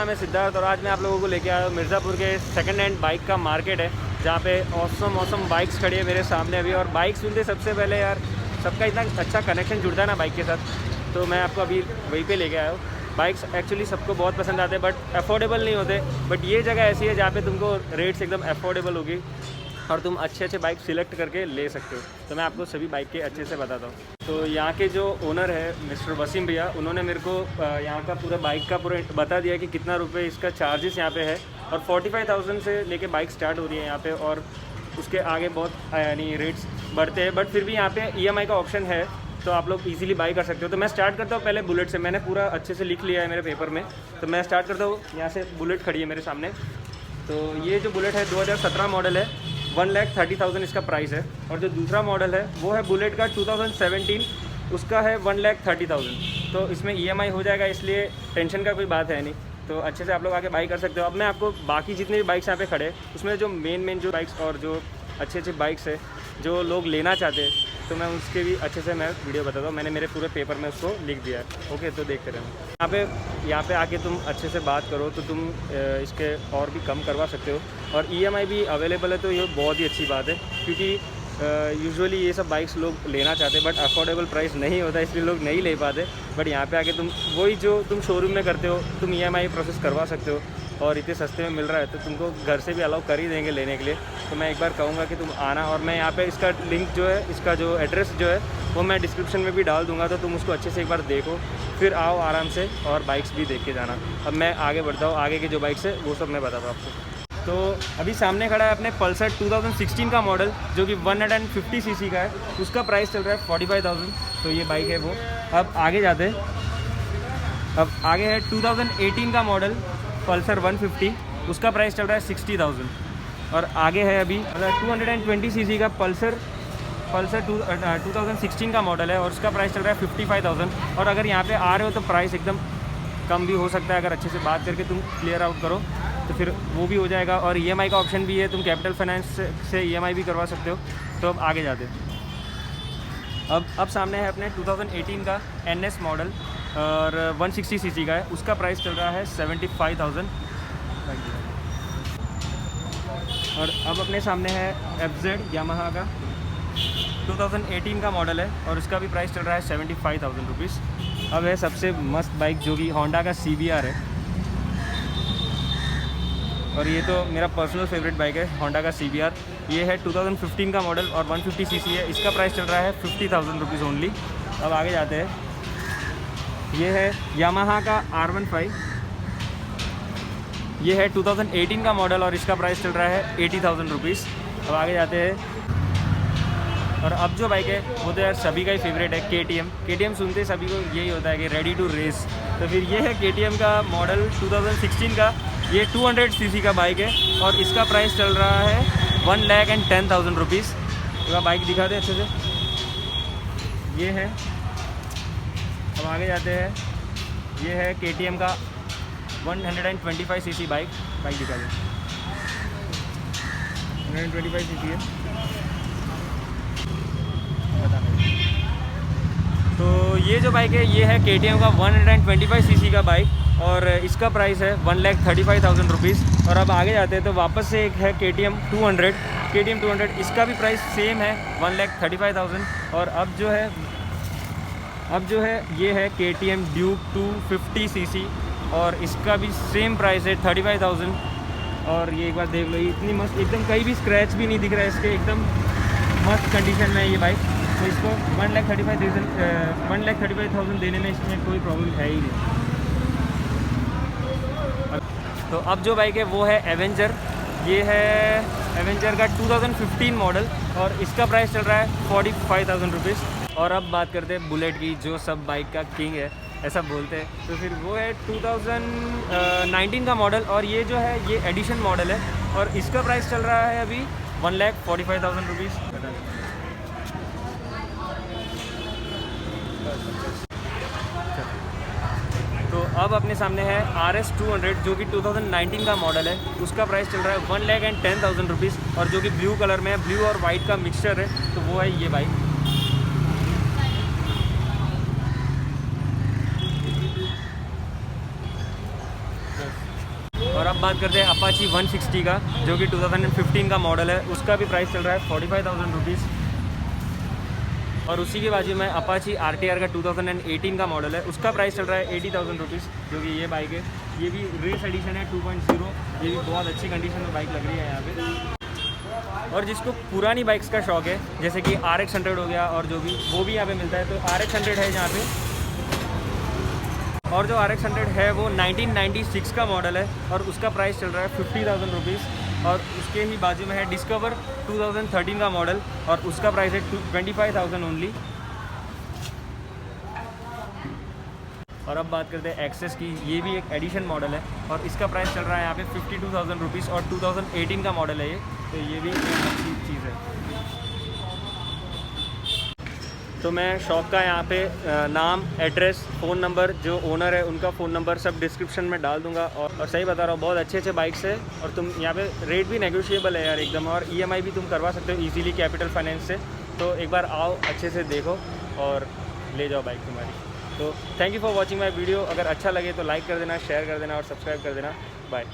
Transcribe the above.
नाम है सिद्धार्थ और आज मैं आप लोगों को लेके आया हूँ मिर्ज़ापुर के सेकंड हैंड बाइक का मार्केट है, जहाँ पे औसम बाइक्स खड़ी है मेरे सामने अभी। और बाइक सुनते सबसे पहले यार सबका इतना अच्छा कनेक्शन जुड़ता है ना बाइक के साथ, तो मैं आपको अभी वहीं पे लेके आया हूँ। बाइक्स एक्चुअली सबको बहुत पसंद आते हैं बट अफोर्डेबल नहीं होते, बट ये जगह ऐसी है जहाँ पे तुमको रेट्स एकदम अफोर्डेबल होगी और तुम अच्छे बाइक सिलेक्ट करके ले सकते हो। तो मैं आपको सभी बाइक के अच्छे से बताता हूँ। तो यहाँ के जो ओनर है मिस्टर वसीम भैया, उन्होंने मेरे को यहाँ का पूरा बाइक का पूरा बता दिया कि कितना रुपए इसका चार्जेस यहाँ पे है। और 45,000 से लेके बाइक स्टार्ट हो रही है यहाँ पे, और उसके आगे बहुत यानी रेट्स बढ़ते हैं, बट फिर भी यहाँ पे EMI का ऑप्शन है, तो आप लोग इजीली बाई कर सकते हो। तो मैं स्टार्ट करता हूँ पहले बुलेट से। मैंने पूरा अच्छे से लिख लिया है मेरे पेपर में, तो मैं स्टार्ट करता हूँ। यहाँ से बुलेट खड़ी है मेरे सामने। तो ये जो बुलेट है 2017 मॉडल है, 1,30,000 इसका प्राइस है। और जो दूसरा मॉडल है वो है बुलेट का 2017, उसका है 1,30,000। तो इसमें EMI हो जाएगा, इसलिए टेंशन का कोई बात है नहीं। तो अच्छे से आप लोग आके बाई कर सकते हो। अब मैं आपको बाकी जितने भी बाइक्स यहाँ पे खड़े, उसमें जो मेन जो बाइक्स और जो अच्छे बाइक्स है जो लोग लेना चाहते हैं, तो मैं उसके भी अच्छे से मैं वीडियो बताता हूँ। मैंने मेरे पूरे पेपर में उसको लिख दिया है। ओके, तो देखते रहना। यहाँ पे आके तुम अच्छे से बात करो तो तुम इसके और भी कम करवा सकते हो, और EMI भी अवेलेबल है, तो ये बहुत ही अच्छी बात है। क्योंकि यूजुअली ये सब बाइक्स लोग लेना चाहते हैं बट अफोर्डेबल प्राइस नहीं होता, इसलिए लोग नहीं ले पाते। बट यहाँ पे आके तुम वही जो तुम शोरूम में करते हो, तुम EMI प्रोसेस करवा सकते हो, और इतने सस्ते में मिल रहा है तो तुमको घर से भी अलाउ कर ही देंगे लेने के लिए। तो मैं एक बार कहूँगा कि तुम आना, और मैं यहाँ पे इसका लिंक जो है, इसका जो एड्रेस जो है वो मैं डिस्क्रिप्शन में भी डाल दूँगा, तो तुम उसको अच्छे से एक बार देखो, फिर आओ आराम से और बाइक्स भी देख के जाना। अब मैं आगे बढ़ता हूँ, आगे की जो बाइक्स है वो सब मैं बताता हूँ आपको। तो अभी सामने खड़ा है अपने पल्सर 2016 का मॉडल, जो कि 150 सीसी का है। उसका प्राइस चल रहा है 45,000। तो ये बाइक है वो। अब आगे जाते हैं। अब आगे है 2018 का मॉडल पल्सर 150, उसका प्राइस चल रहा है 60,000। और आगे है अभी 220 सीसी का पल्सर 2016 का मॉडल है, और उसका प्राइस चल रहा है 55,000। और अगर यहाँ पे आ रहे हो तो प्राइस एकदम कम भी हो सकता है, अगर अच्छे से बात करके तुम क्लियर आउट करो तो फिर वो भी हो जाएगा। और EMI का ऑप्शन भी है, तुम कैपिटल फाइनेंस से EMI भी करवा सकते हो। तो अब आगे जाते हैं। अब सामने है अपने 2018 का NS मॉडल, और 160 सीसी का है। उसका प्राइस चल रहा है 75,000। और अब अपने सामने है FZ यामाहा का 2018 का मॉडल है, और उसका भी प्राइस चल रहा है 75,000 रुपीज़। अब है सबसे मस्त बाइक, जो कि होंडा का CBR है, और ये तो मेरा पर्सनल फेवरेट बाइक है, होंडा का CBR। ये है 2015 का मॉडल और 150 सीसी है। इसका प्राइस चल रहा है 50,000 रुपीज़ ओनली। अब आगे जाते हैं। ये है यामाहा का R15। ये है 2018 का मॉडल, और इसका प्राइस चल रहा है 80,000 रुपीज़। अब आगे जाते हैं। और अब जो बाइक है वो तो यार सभी का ही फेवरेट है, KTM सुनते सभी को यही होता है कि रेडी टू रेस। तो फिर ये है KTM का मॉडल 2016 का। ये 200 सीसी का बाइक है, और इसका प्राइस चल रहा है 1,10,000 रुपीज़। तो बाइक दिखा दें अच्छे से। ये है। अब आगे जाते हैं। ये है KTM का 125 सीसी बाइक दिखा दें। 125 सीसी है। तो ये जो बाइक है ये है KTM का 125 सीसी का बाइक, और इसका प्राइस है 1,35,000 रुपीज़। और अब आगे जाते हैं तो वापस से एक है KTM 200। इसका भी प्राइस सेम है 1,35,000। और अब जो है ये है KTM Duke 250 सीसी, और इसका भी सेम प्राइस है 35,000। और ये एक बार देख लो, इतनी मस्त, एकदम कहीं भी स्क्रैच भी नहीं दिख रहा है इसके, एकदम मस्त कंडीशन में है ये बाइक। तो इसको 1,35,000 देने में इसमें कोई प्रॉब्लम है ही नहीं। तो अब जो बाइक है वो है एवेंजर। ये है एवेंजर का 2015 मॉडल, और इसका प्राइस चल रहा है 45,000 रुपीज़। और अब बात करते हैं बुलेट की, जो सब बाइक का किंग है ऐसा बोलते हैं। तो फिर वो है 2019 का मॉडल, और ये जो है ये एडिशन मॉडल है, और इसका प्राइस चल रहा है अभी 1,45,000 रुपीज़। तो अब अपने सामने है RS 200, जो कि 2019 का मॉडल है। उसका प्राइस चल रहा है 1,10,000 रुपीज़, और जो कि ब्लू कलर में है, ब्लू और वाइट का मिक्सचर है। तो वो है ये बाइक। अब बात करते हैं अपाची 160 का, जो कि 2015 का मॉडल है। उसका भी प्राइस चल रहा है 45,000 रुपीज़। और उसी के बाजू में अपाची RTR का 2018 का मॉडल है, उसका प्राइस चल रहा है 80,000 रुपीज़, जो कि ये बाइक है। ये भी रेस एडिशन है 2.0, ये भी बहुत अच्छी कंडीशन में बाइक लग रही है यहाँ पे। और जिसको पुरानी बाइक्स का शौक है, जैसे कि RX 100 हो गया और जो भी, वो भी यहाँ पे मिलता है। तो RX 100 है यहाँ पे, और जो RX 100 है वो 1996 का मॉडल है और उसका प्राइस चल रहा है 50,000 रुपीज़। और उसके ही बाजू में है डिस्कवर 2013 का मॉडल और उसका प्राइस है 25,000 ओनली। और अब बात करते हैं एक्सेस की, ये भी एक एडिशन मॉडल है और इसका प्राइस चल रहा है यहाँ पे 52,000 रुपीज़ और 2018 का मॉडल है ये। तो ये भी एक अच्छी चीज़ है। तो मैं शॉप का यहाँ पे नाम, एड्रेस, फ़ोन नंबर, जो ओनर है उनका फ़ोन नंबर सब डिस्क्रिप्शन में डाल दूँगा। और सही बता रहा हूँ, बहुत अच्छे अच्छे बाइक्स है और तुम यहाँ पे रेट भी नेगोशिएबल है यार एकदम, और EMI भी तुम करवा सकते हो इजीली कैपिटल फाइनेंस से। तो एक बार आओ, अच्छे से देखो और ले जाओ बाइक तुम्हारी। तो thank you for watching my video. अगर अच्छा लगे तो लाइक कर देना, शेयर कर देना और सब्सक्राइब कर देना। बाय।